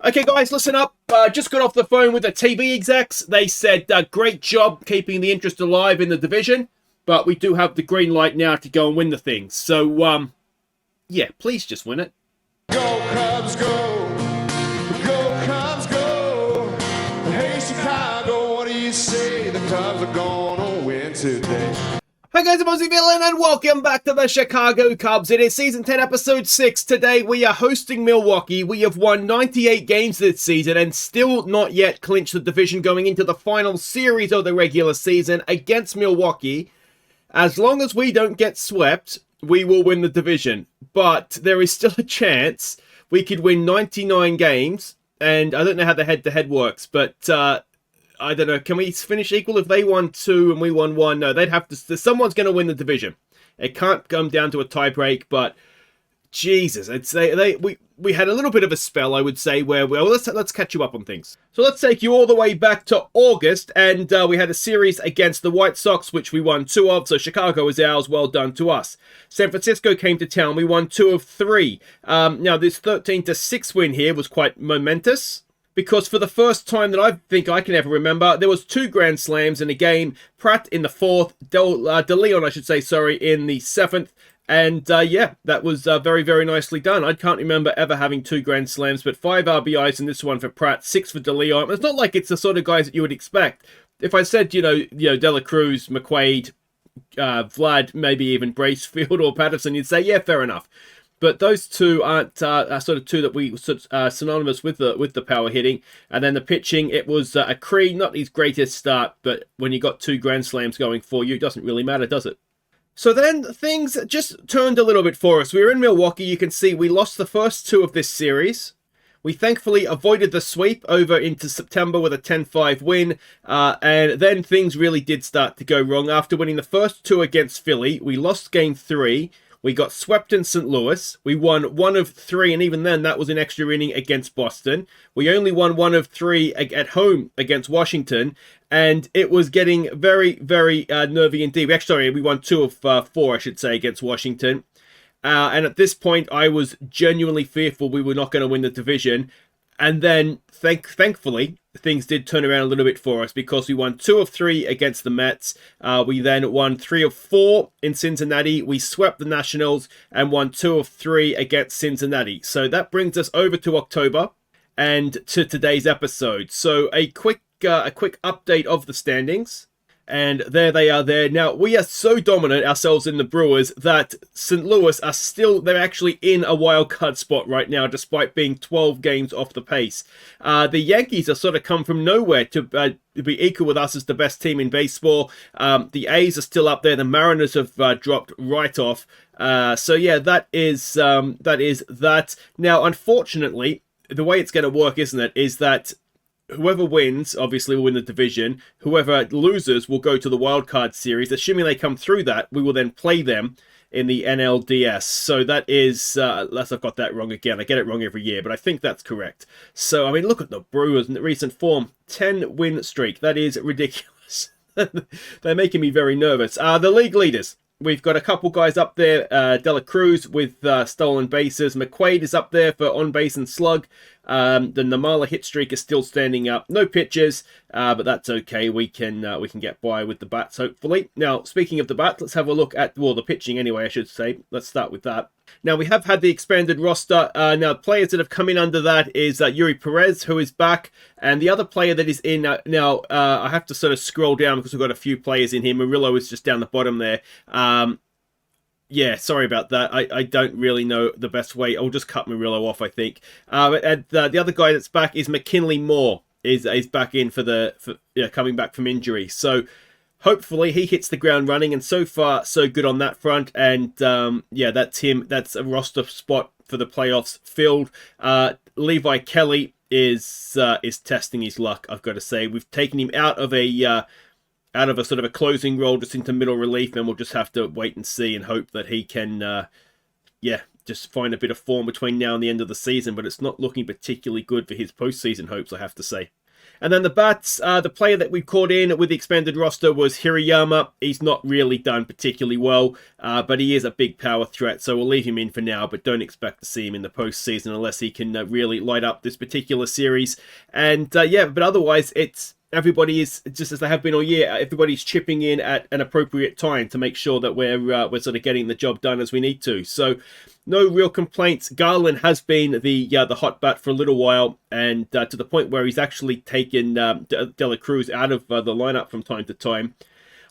Okay, guys, listen up. Just got off the phone with the TV execs. They said, great job keeping the interest alive in the division, but we do have the green light now to go and win the thing. So, yeah, please just win it. Go Cubs, go! Go Cubs, go! Hey Chicago, what do you say? The Cubs are gonna win today. Hi guys, I'm Aussie Villain and welcome back to the Chicago Cubs. It is Season 10, Episode 6. Today we are hosting Milwaukee. We have won 98 games this season and still not yet clinched the division going into the final series of the regular season against Milwaukee. As long as we don't get swept, we will win the division. But there is still a chance we could win 99 games. And I don't know how the head-to-head works, but I don't know. Can we finish equal if they won 2 and we won 1? No, they'd have to. Someone's going to win the division. It can't come down to a tiebreak, but Jesus, we had a little bit of a spell, I would say, where let's catch you up on things. So let's take you all the way back to August, and we had a series against the White Sox, which we won 2 of. So Chicago is ours. Well done to us. San Francisco came to town. We won 2 of 3. Now this 13-6 win here was quite momentous, because for the first time that I think I can ever remember, there was 2 grand slams in a game. Pratt in the 4th, De Leon, I should say, sorry, in the 7th. And yeah, that was very, very nicely done. I can't remember ever having 2 grand slams, but 5 RBIs in this one for Pratt, 6 for De Leon. It's not like it's the sort of guys that you would expect. If I said, you know, De La Cruz, McQuaid, Vlad, maybe even Bracefield or Patterson, you'd say, yeah, fair enough. But those 2 aren't sort of 2 that we synonymous with the power hitting. And then the pitching, it was a Cree, not his greatest start, but when you got 2 grand slams going for you, it doesn't really matter, does it? So then things just turned a little bit for us. We were in Milwaukee. You can see we lost the first 2 of this series. We thankfully avoided the sweep over into September with a 10-5 win. And then things really did start to go wrong. After winning the first 2 against Philly, we lost game 3. We got swept in St. Louis. We won 1 of 3, and even then, that was an extra inning against Boston. We only won 1 of 3 at home against Washington, and it was getting very, very nervy indeed. We won 2 of 4, I should say, against Washington. And at this point, I was genuinely fearful we were not going to win the division. And then, thankfully, things did turn around a little bit for us because we won 2 of 3 against the Mets. We then won 3 of 4 in Cincinnati. We swept the Nationals and won 2 of 3 against Cincinnati. So that brings us over to October and to today's episode. So a quick update of the standings. And there they are there. Now, we are so dominant ourselves in the Brewers that St. Louis are still, they're actually in a wild card spot right now, despite being 12 games off the pace. The Yankees have sort of come from nowhere to be equal with us as the best team in baseball. The A's are still up there. The Mariners have dropped right off. So yeah, that is that. Now, unfortunately, the way it's going to work, isn't it, is that whoever wins, obviously, will win the division. Whoever loses will go to the wild card series. Assuming they come through that, we will then play them in the NLDS. So that is, unless I've got that wrong again. I get it wrong every year, but I think that's correct. So, I mean, look at the Brewers in the recent form. 10-win streak. That is ridiculous. They're making me very nervous. The league leaders. We've got a couple guys up there. De La Cruz with stolen bases. McQuaid is up there for on-base and slug. The Namala hit streak is still standing up. No pitches, but that's okay. We can get by with the bats, hopefully. Now, speaking of the bats, let's have a look at, well, the pitching anyway, I should say. Let's start with that. Now, we have had the expanded roster. Now, players that have come in under that is Yuri Perez, who is back. And the other player that is in now, I have to sort of scroll down because we've got a few players in here. Murillo is just down the bottom there. Yeah, sorry about that. I don't really know the best way. I'll just cut Murillo off, I think. And the other guy that's back is McKinley Moore. Is back in for coming back from injury. So hopefully he hits the ground running, and so far so good on that front. And yeah, that's him. That's a roster spot for the playoffs filled. Levi Kelly is testing his luck, I've got to say. We've taken him out of a sort of a closing role just into middle relief, and we'll just have to wait and see and hope that he can just find a bit of form between now and the end of the season. But it's not looking particularly good for his postseason hopes, I have to say. And then the bats, the player that we caught in with the expanded roster was Hirayama. He's not really done particularly well, but he is a big power threat, so we'll leave him in for now, but don't expect to see him in the postseason unless he can really light up this particular series. And yeah, but otherwise, everybody is, just as they have been all year, everybody's chipping in at an appropriate time to make sure that we're sort of getting the job done as we need to. So no real complaints. Garland has been the hot bat for a little while, and to the point where he's actually taken De La Cruz out of the lineup from time to time.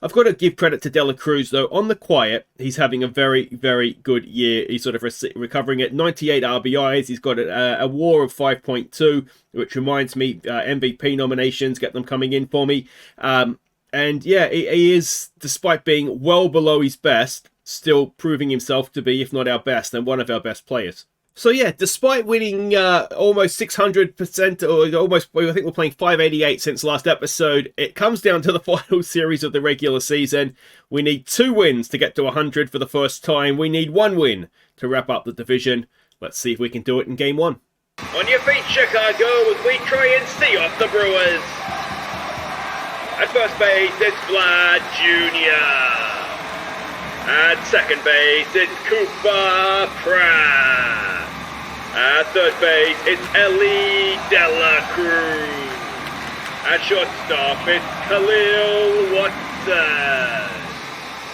I've got to give credit to De La Cruz, though. On the quiet, he's having a very, very good year. He's sort of recovering at 98 RBIs. He's got a WAR of 5.2, which reminds me, MVP nominations, get them coming in for me. And yeah, he is, despite being well below his best, still proving himself to be, if not our best, and one of our best players. So yeah, despite winning almost 600%, or almost, I think we're playing 588 since last episode, it comes down to the final series of the regular season. We need 2 wins to get to 100 for the first time. We need 1 win to wrap up the division. Let's see if we can do it in Game 1. On your feet, Chicago, as we try and see off the Brewers. At first base, it's Vlad Jr. At second base, it's Cooper Pratt. At third base, it's Ellie De La Cruz. At shortstop, it's Khalil Watson.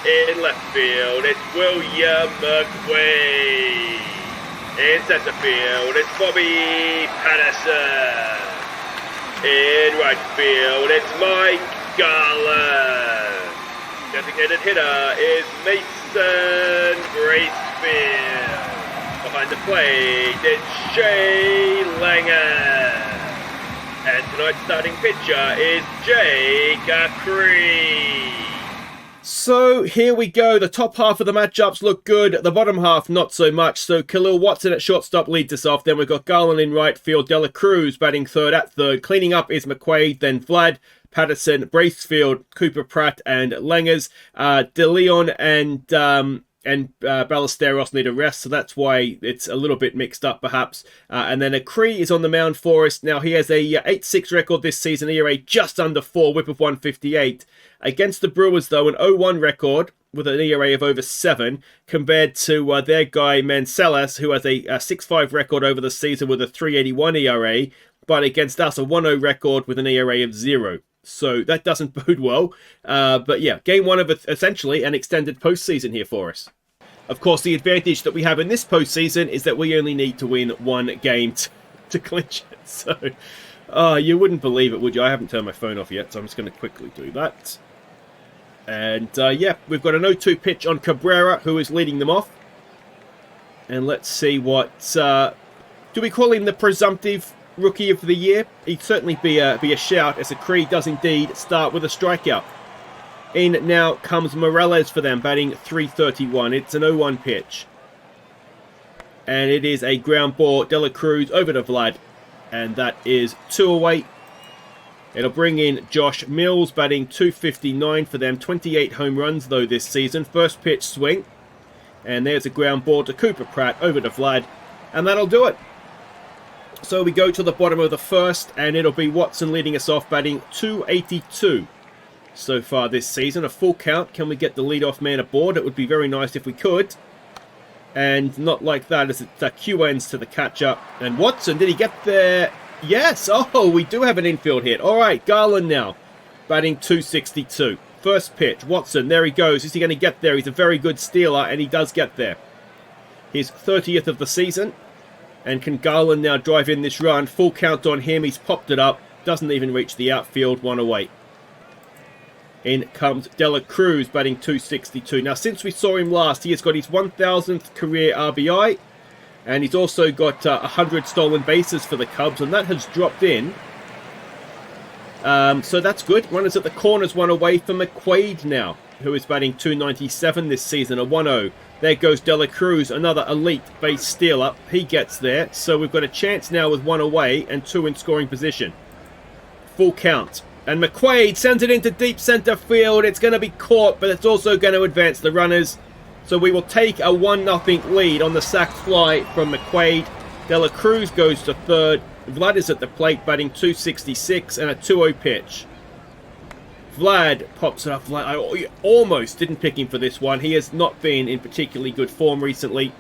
In left field, it's William McQuaid. In center field, it's Bobby Patterson. In right field, it's Mike Garland. Designated hitter is Mason Bracefield. Behind the plate, it's Shay Langer. And tonight's starting pitcher is Jake Cree. So here we go. The top half of the matchups look good. The bottom half, not so much. So Khalil Watson at shortstop leads us off. Then we've got Garland in right field. De La Cruz batting third at third. Cleaning up is McQuaid. Then Vlad, Patterson, Bracefield, Cooper Pratt, and Langers. De Leon and Ballesteros need a rest, so that's why it's a little bit mixed up, perhaps. And then Cree is on the mound for us. Now, he has a 8-6 record this season, ERA just under 4, whip of 158. Against the Brewers, though, an 0-1 record with an ERA of over 7, compared to their guy, Mancelas, who has a 6-5 record over the season with a 381 ERA, but against us, a 1-0 record with an ERA of 0. So that doesn't bode well. But yeah, Game 1 of essentially an extended postseason here for us. Of course, the advantage that we have in this postseason is that we only need to win 1 game to clinch it. So you wouldn't believe it, would you? I haven't turned my phone off yet, so I'm just going to quickly do that. And yeah, we've got an 0-2 pitch on Cabrera, who is leading them off. And let's see what... do we call him the presumptive Rookie of the Year? He'd certainly be a shout, as Cree does indeed start with a strikeout. In now comes Morales for them, batting .331. It's an 0-1 pitch. And it is a ground ball. De La Cruz over to Vlad. And that is 2 away. It'll bring in Josh Mills, batting .259 for them. 28 home runs, though, this season. First pitch swing. And there's a ground ball to Cooper Pratt over to Vlad. And that'll do it. So we go to the bottom of the first, and it'll be Watson leading us off, batting .282 so far this season. A full count. Can we get the leadoff man aboard? It would be very nice if we could. And not like that, as it Q-ends to the catcher. And Watson, did he get there? Yes! Oh, we do have an infield hit. All right, Garland now, batting .262. First pitch, Watson, there he goes. Is he going to get there? He's a very good stealer, and he does get there. His 30th of the season. And can Garland now drive in this run? Full count on him. He's popped it up. Doesn't even reach the outfield. 1 away. In comes De La Cruz, batting .262. Now, since we saw him last, he has got his 1,000th career RBI. And he's also got 100 stolen bases for the Cubs. And that has dropped in. So that's good. Runners at the corners, 1 away for McQuaid now, who is batting .297 this season. A 1-0. There goes De La Cruz, another elite base stealer. He gets there. So we've got a chance now with 1 away and 2 in scoring position. Full count. And McQuaid sends it into deep center field. It's going to be caught, but it's also going to advance the runners. So we will take a 1-0 lead on the sac fly from McQuaid. De La Cruz goes to third. Vlad is at the plate, batting 266 and a 2-0 pitch. Vlad pops it up. Vlad, I almost didn't pick him for this one. He has not been in particularly good form recently.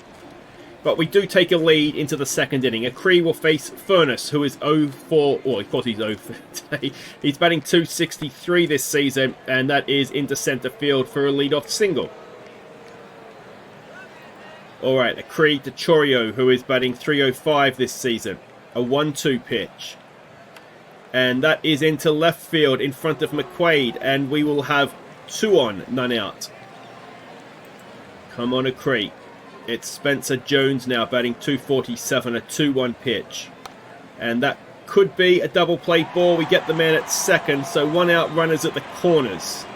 But we do take a lead into the second inning. Acree will face Furness, who is 0-4. Well, of course he's 0-4 today. He's batting 263 this season, and that is into centre field for a leadoff single. Alright, Acree to Chorio, who is batting 305 this season. A 1-2 pitch. And that is into left field in front of McQuaid, and we will have 2 on, none out. Come on, Acree. It's Spencer Jones now batting 247, a 2-1 pitch. And that could be a double play ball. We get the man at second, so 1 out, runners at the corners.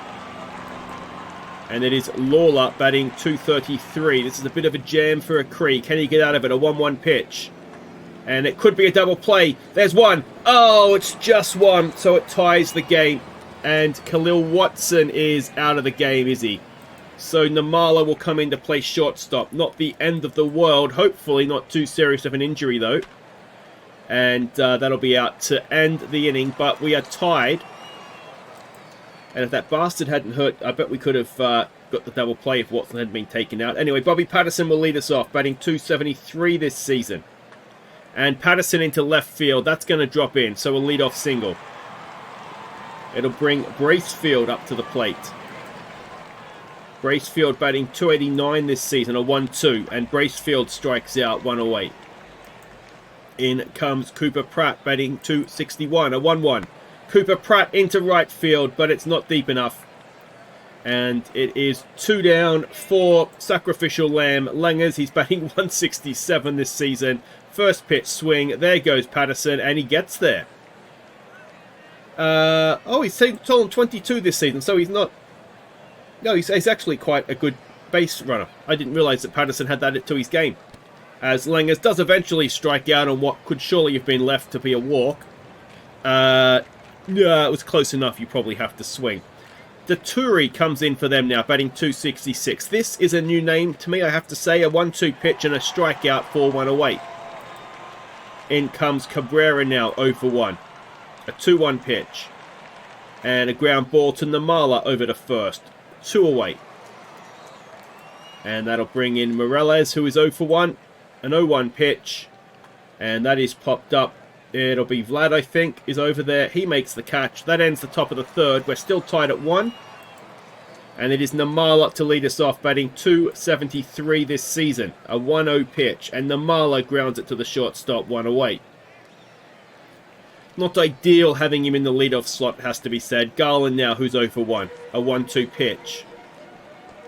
And it is Lawler batting 233. This is a bit of a jam for Acree. Can he get out of it? A 1-1 pitch. And it could be a double play. There's one. Oh, it's just one. So it ties the game. And Khalil Watson is out of the game, is he? So Namala will come in to play shortstop. Not the end of the world. Hopefully not too serious of an injury, though. And that'll be out to end the inning. But we are tied. And if that bastard hadn't hurt, I bet we could have got the double play if Watson hadn't been taken out. Anyway, Bobby Patterson will lead us off, batting 273 this season. And Patterson into left field. That's going to drop in, so a leadoff single. It'll bring Bracefield up to the plate. Bracefield batting 289 this season, a 1-2. And Bracefield strikes out 108. In comes Cooper Pratt batting 261, a 1-1. Cooper Pratt into right field, but it's not deep enough. And it is 2 down for Sacrificial Lamb. Langers, he's batting 167 this season. First pitch swing. There goes Patterson, and he gets there. He's total 22 this season, so he's not... No, he's actually quite a good base runner. I didn't realise that Patterson had that to his game. As Langers does eventually strike out on what could surely have been left to be a walk. Yeah, it was close enough. You probably have to swing. Daturi comes in for them now, batting 266. This is a new name to me, I have to say. A 1-2 pitch and a strikeout for 108. In comes Cabrera now, 0 for 1. A 2-1 pitch. And a ground ball to Namala over to first. 2 away. And that'll bring in Morales, who is 0 for 1. An 0-1 pitch. And that is popped up. It'll be Vlad, I think, is over there. He makes the catch. That ends the top of the third. We're still tied at 1. And it is Namala to lead us off, batting 273 this season. A 1-0 pitch. And Namala grounds it to the shortstop, 1 away. Not ideal having him in the leadoff slot, has to be said. Garland now, who's 0 for 1. A 1-2 pitch.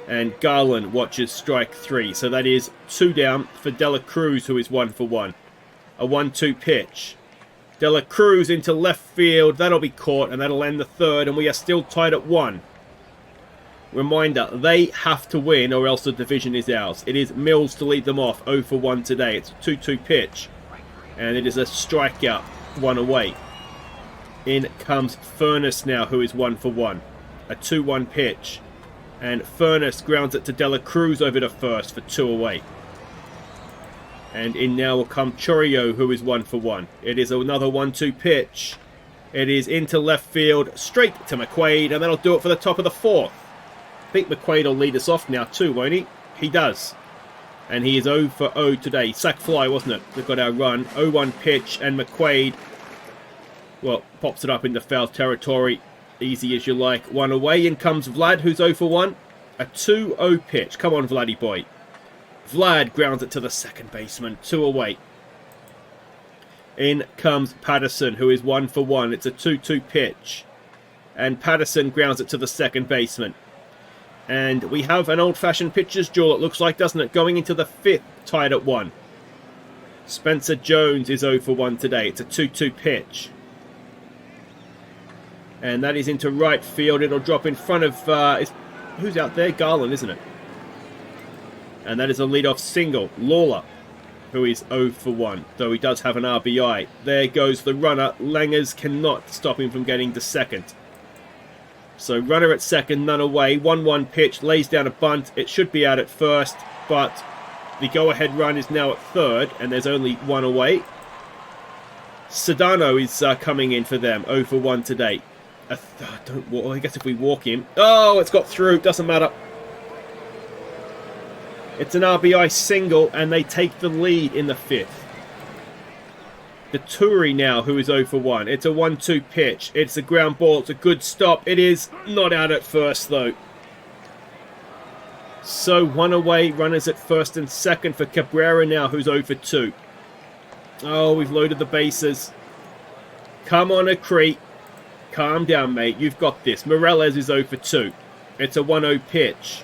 And Garland watches strike 3. So that is 2 down for Dela Cruz, who is 1 for 1. A 1-2 pitch. Dela Cruz into left field. That'll be caught, and that'll end the third, and we are still tied at 1. Reminder, they have to win, or else the division is ours. It is Mills to lead them off, 0 for 1 today. It's a 2-2 pitch, and it is a strikeout, 1 away. In comes Furness now, who is 1 for 1. A 2-1 pitch, and Furness grounds it to Dela Cruz over to first for 2 away. And in now will come Chorio, who is 1 for 1. It is another 1-2 pitch. It is into left field, straight to McQuaid, and that'll do it for the top of the 4th. I think McQuaid will lead us off now too, won't he? He does. And he is 0 for 0 today. Sack fly, wasn't it? We've got our run. 0-1 pitch, and McQuaid, well, pops it up into foul territory. Easy as you like. 1 away. In comes Vlad, who's 0 for 1. A 2-0 pitch. Come on, Vladdy boy. Vlad grounds it to the second baseman. 2 away. In comes Patterson, who is 1 for 1. It's a 2-2 pitch. And Patterson grounds it to the second baseman. And we have an old-fashioned pitcher's duel, it looks like, doesn't it? Going into the 5th, tied at 1. Spencer Jones is 0 for 1 today. It's a 2-2 pitch. And that is into right field. It'll drop in front of... who's out there? Garland, isn't it? And that is a leadoff single. Lawler, who is 0 for 1, though he does have an RBI. There goes the runner. Langers cannot stop him from getting to second. So runner at second, none away. 1-1 pitch, lays down a bunt. It should be out at first, but the go-ahead run is now at third, and there's only 1 away. Sedano is coming in for them. 0 for 1 today. I guess if we walk him... Oh, it's got through. Doesn't matter. It's an RBI single, and they take the lead in the 5th. The Turi now, who is 0 for 1. It's a 1-2 pitch. It's a ground ball. It's a good stop. It is not out at first, though. So, 1 away. Runners at first and second for Cabrera now, who's 0 for 2. Oh, we've loaded the bases. Come on, Acree. Calm down, mate. You've got this. Morales is 0 for 2. It's a 1-0 pitch.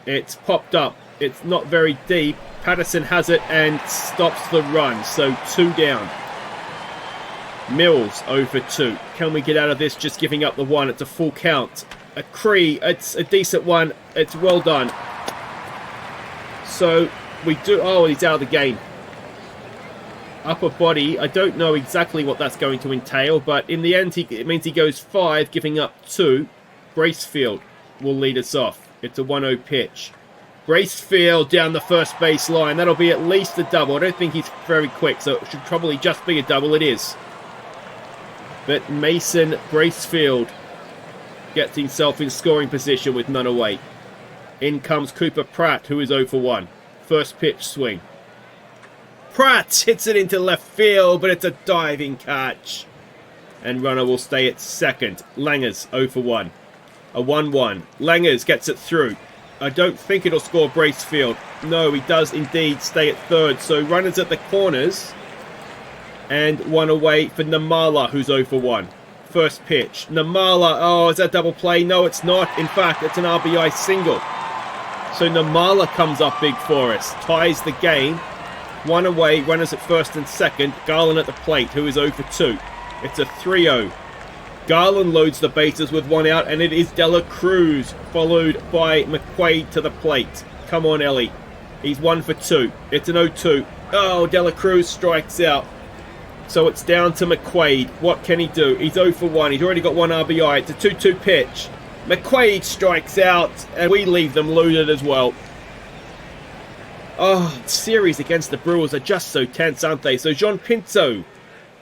It's popped up. It's not very deep. Patterson has it and stops the run. So 2 down. Mills 0 for 2. Can we get out of this just giving up the 1? It's a full count. Acree, it's a decent one. It's well done. So we do... Oh, he's out of the game. Upper body, I don't know exactly what that's going to entail, but in the end, it means he goes 5, giving up 2. Bracefield will lead us off. It's a 1-0 pitch. Bracefield down the first base line. That'll be at least a double. I don't think he's very quick, so it should probably just be a double. It is. But Mason Bracefield gets himself in scoring position with none away. In comes Cooper Pratt, who is 0 for 1. First pitch swing. Pratt hits it into left field, but it's a diving catch. And runner will stay at second. Langers 0 for 1. A 1-1. Langers gets it through. I don't think it'll score Bracefield. No, he does indeed stay at third. So runners at the corners. And 1 away for Namala, who's 0 for 1. First pitch. Namala, oh, is that double play? No, it's not. In fact, it's an RBI single. So Namala comes up big for us. Ties the game. 1 away, runners at first and second. Garland at the plate, who is 0 for 2. It's a 3-0. Garland loads the bases with 1 out, and it is Dela Cruz, followed by McQuaid to the plate. Come on, Ellie. He's 1 for 2. It's an 0-2. Oh, Dela Cruz strikes out. So it's down to McQuaid. What can he do? He's 0 for 1. He's already got 1 RBI. It's a 2-2 pitch. McQuaid strikes out, and we leave them loaded as well. Oh, series against the Brewers are just so tense, aren't they? So John Pinto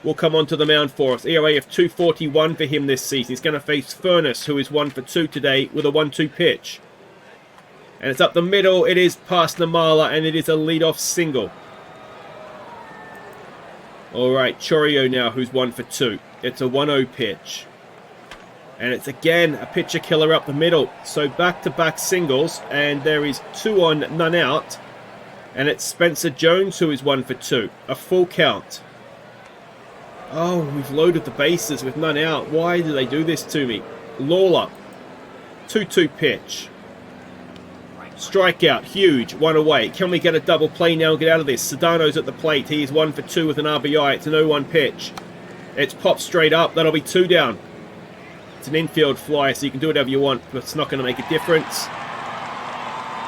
will come onto the mound for us. ERA of 2.41 for him this season. He's going to face Furness, who is 1 for 2 today with a 1-2 pitch. And it's up the middle. It is past Namala, and it is a leadoff single. All right, Chorio now, who's 1 for 2. It's a 1-0 pitch. And it's again a pitcher killer up the middle. So back-to-back singles, and there is 2 on, none out. And it's Spencer Jones, who is 1 for 2. A full count. Oh, we've loaded the bases with none out. Why do they do this to me? Lawler. 2-2 pitch. Strikeout. Huge. 1 away. Can we get a double play now and get out of this? Sedano's at the plate. He is 1 for 2 with an RBI. It's an 0-1 pitch. It's popped straight up. That'll be 2 down. It's an infield fly, so you can do whatever you want, but it's not going to make a difference.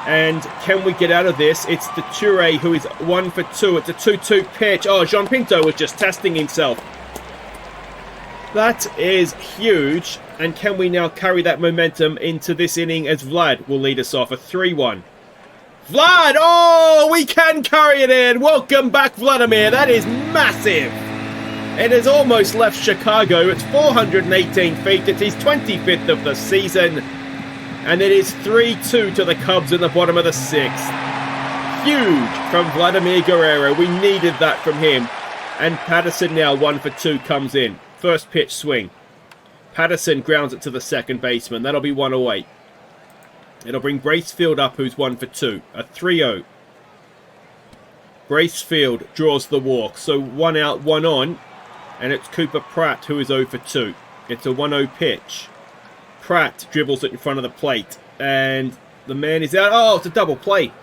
And can we get out of this? It's the Toure, who is 1 for 2. It's a 2-2 pitch. Oh, Jean Pinto was just testing himself. That is huge. And can we now carry that momentum into this inning as Vlad will lead us off? A 3-1. Vlad! Oh, we can carry it in. Welcome back, Vladimir. That is massive. It has almost left Chicago. It's 418 feet. It's his 25th of the season. And it is 3-2 to the Cubs in the bottom of the 6th. Huge from Vladimir Guerrero. We needed that from him. And Patterson now 1 for 2 comes in. First pitch swing. Patterson grounds it to the second baseman. That'll be 1 away. It'll bring Bracefield up, who's 1 for 2. A 3-0. Bracefield draws the walk. So 1 out, 1 on. And it's Cooper Pratt, who is 0 for 2. It's a 1-0 pitch. Pratt dribbles it in front of the plate. And the man is out. Oh, it's a double play.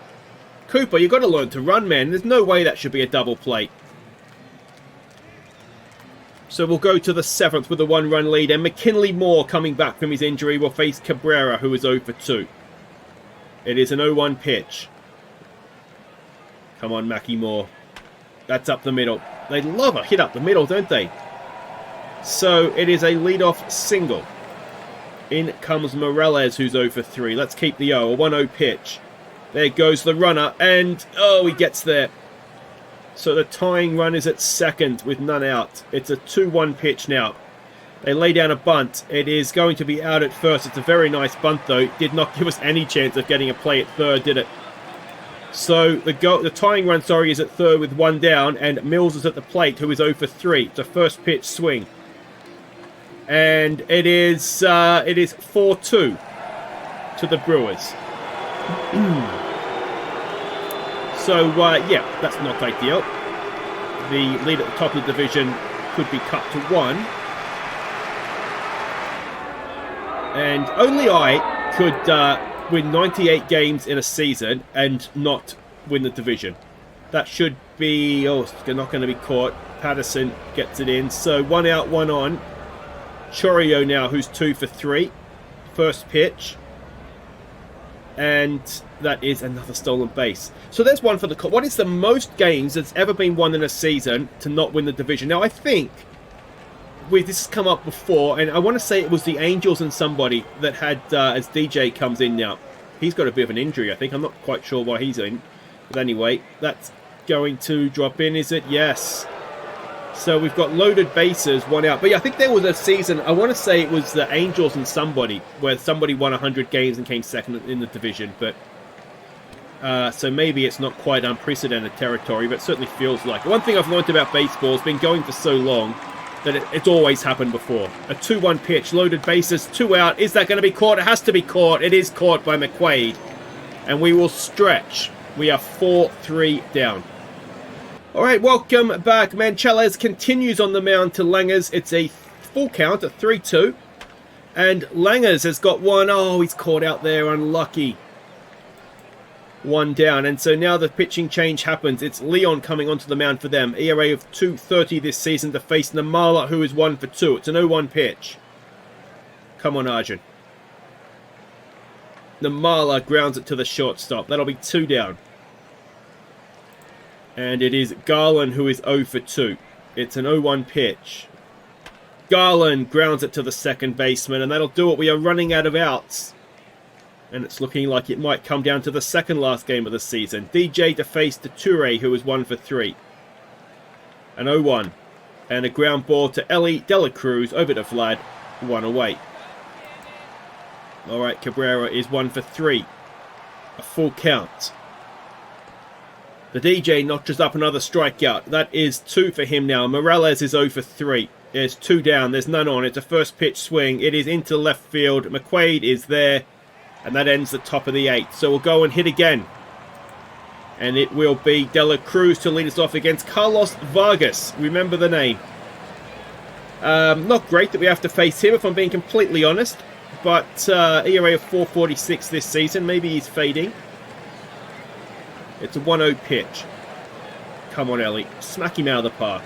Cooper, you've got to learn to run, man. There's no way that should be a double play. So we'll go to the 7th with a 1-run lead. And McKinley Moore, coming back from his injury, will face Cabrera, who is 0 for 2. It is an 0-1 pitch. Come on, Mackie Moore. That's up the middle. They love a hit up the middle, don't they? So it is a leadoff single. In comes Morales, who's 0 for 3. Let's keep the 0. A 1-0 pitch. There goes the runner. And, oh, he gets there. So the tying run is at second with none out. It's a 2-1 pitch now. They lay down a bunt. It is going to be out at first. It's a very nice bunt, though. Did not give us any chance of getting a play at third, did it? So the tying run, is at third with 1 down, and Mills is at the plate, who is 0 for 3. It's a first pitch swing. And it is 4-2 to the Brewers. So, yeah, that's not ideal. The lead at the top of the division could be cut to 1. And only I could win 98 games in a season and not win the division. That should be... oh, it's not going to be caught. Patterson gets it in. So 1 out, 1 on. Chourio now, who's 2 for 3. First pitch. And that is another stolen base. So there's one for the... what is the most games that's ever been won in a season to not win the division? Now, I think this has come up before, and I want to say it was the Angels and somebody that had, as DJ comes in now. He's got a bit of an injury, I think. I'm not quite sure why he's in. But anyway, that's going to drop in, is it? Yes. So we've got loaded bases, 1 out. But yeah, I think there was a season, I want to say it was the Angels and somebody, where somebody won 100 games and came second in the division. But so maybe it's not quite unprecedented territory, but it certainly feels like it. One thing I've learned about baseball, it's been going for so long, that it's always happened before. A 2-1 pitch, loaded bases, 2 out. Is that going to be caught? It has to be caught. It is caught by McQuaid. And we will stretch. We are 4-3 down. All right, welcome back. Mancheles continues on the mound to Langers. It's a full count at 3-2. And Langers has got 1. Oh, he's caught out there. Unlucky. 1 down. And so now the pitching change happens. It's Leon coming onto the mound for them. ERA of 2.30 this season to face Namala, who is 1 for 2. It's an 0-1 pitch. Come on, Arjun. Namala grounds it to the shortstop. That'll be 2 down. And it is Garland who is 0 for 2. It's an 0-1 pitch. Garland grounds it to the second baseman, and that'll do it. We are running out of outs. And it's looking like it might come down to the second last game of the season. DJ to face Toure, who is 1 for 3. An 0-1. And a ground ball to Ellie Dela Cruz over to Vlad. 1 away. Alright, Cabrera is 1 for 3. A full count. The DJ notches up another strikeout. That is 2 for him now. Morales is 0 for 3. There's 2 down. There's none on. It's a first pitch swing. It is into left field. McQuaid is there. And that ends the top of the 8th. So we'll go and hit again. And it will be Dela Cruz to lead us off against Carlos Vargas. Remember the name. Not great that we have to face him, if I'm being completely honest. But ERA of 4.46 this season. Maybe he's fading. It's a 1-0 pitch. Come on, Ellie. Smack him out of the park.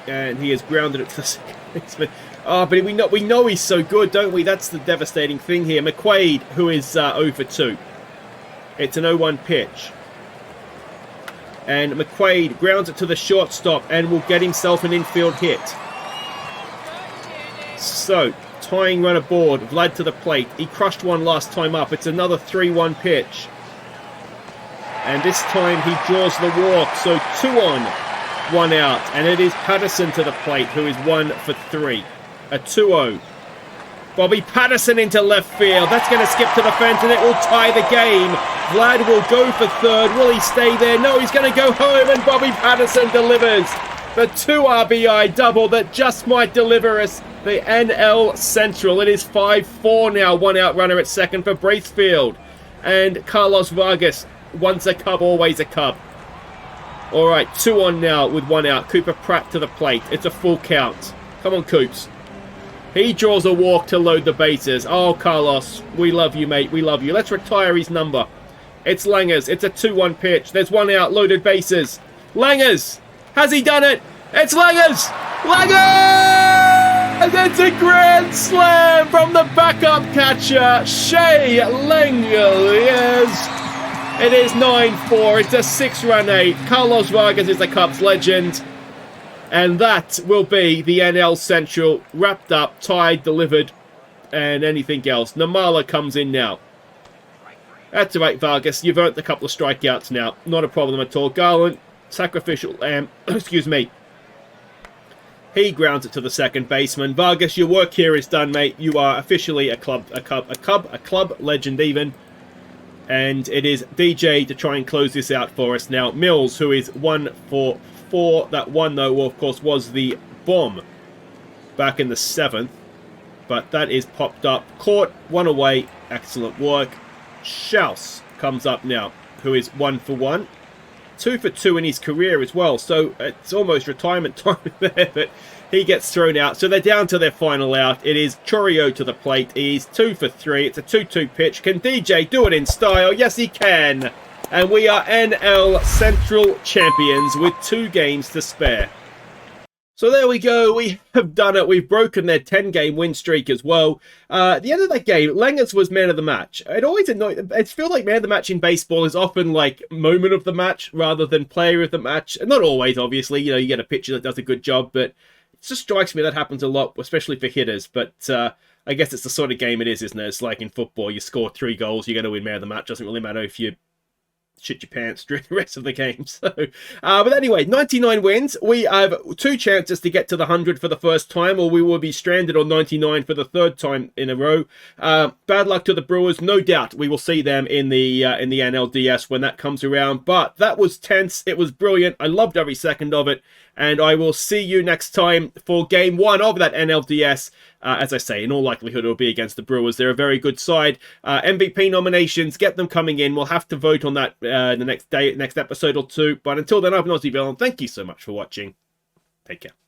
And he has grounded it to the second baseman. Oh, but we know he's so good, don't we? That's the devastating thing here. McQuaid, who is 0 for 2. It's an 0-1 pitch. And McQuaid grounds it to the shortstop and will get himself an infield hit. So, tying run aboard. Vlad to the plate. He crushed one last time up. It's another 3-1 pitch. And this time he draws the walk. So 2 on, 1 out. And it is Patterson to the plate, who is 1 for 3. A 2-0. Bobby Patterson into left field. That's going to skip to the fence and it will tie the game. Vlad will go for third. Will he stay there? No, he's going to go home and Bobby Patterson delivers the 2 RBI double that just might deliver us the NL Central. It is 5-4 now. 1 out runner at second for Bracefield. And Carlos Vargas, once a Cub, always a Cub. All right, 2 on now with 1 out. Cooper Pratt to the plate. It's a full count. Come on, Coops. He draws a walk to load the bases. Oh, Carlos, we love you, mate. We love you. Let's retire his number. It's Langers. It's a 2-1 pitch. There's 1 out. Loaded bases. Langers. Has he done it? It's Langers. Langers! It's a grand slam from the backup catcher, Shea Langers. It is 9-4. It's a 6-run 8. Carlos Vargas is the Cubs legend. And that will be the NL Central wrapped up, tied, delivered, and anything else. Namala comes in now. That's all right, Vargas. You've earned a couple of strikeouts now. Not a problem at all. Garland, Sacrificial lamb, excuse me. He grounds it to the second baseman. Vargas, your work here is done, mate. You are officially a club legend even. And it is DJ to try and close this out for us now. Mills, who is 1 for 4. That one, though, of course, was the bomb back in the 7th. But that is popped up. Caught, 1 away. Excellent work. Schaus comes up now, who is 1 for 1. 2 for 2 in his career as well. So it's almost retirement time there, but he gets thrown out. So they're down to their final out. It is Chorio to the plate. He's 2 for 3. It's a 2-2 pitch. Can DJ do it in style? Yes, he can. And we are NL Central champions with 2 games to spare. So there we go. We have done it. We've broken their 10-game win streak as well. At the end of that game, Lengers was man of the match. It always annoyed. It feels like man of the match in baseball is often like moment of the match rather than player of the match. Not always, obviously. You know, you get a pitcher that does a good job, but it just strikes me that happens a lot, especially for hitters. But I guess it's the sort of game it is, isn't it? It's like in football, you score 3 goals, you're going to win man of the match. Doesn't really matter if you shit your pants during the rest of the game. So, but anyway, 99 wins. We have 2 chances to get to the 100 for the first time, or we will be stranded on 99 for the 3rd time in a row. Bad luck to the Brewers. No doubt we will see them in the NLDS when that comes around. But that was tense. It was brilliant. I loved every second of it. And I will see you next time for Game 1 of that NLDS. As I say, in all likelihood, it will be against the Brewers. They're a very good side. MVP nominations, get them coming in. We'll have to vote on that the next episode or 2. But until then, I've been Aussie Villain. Thank you so much for watching. Take care.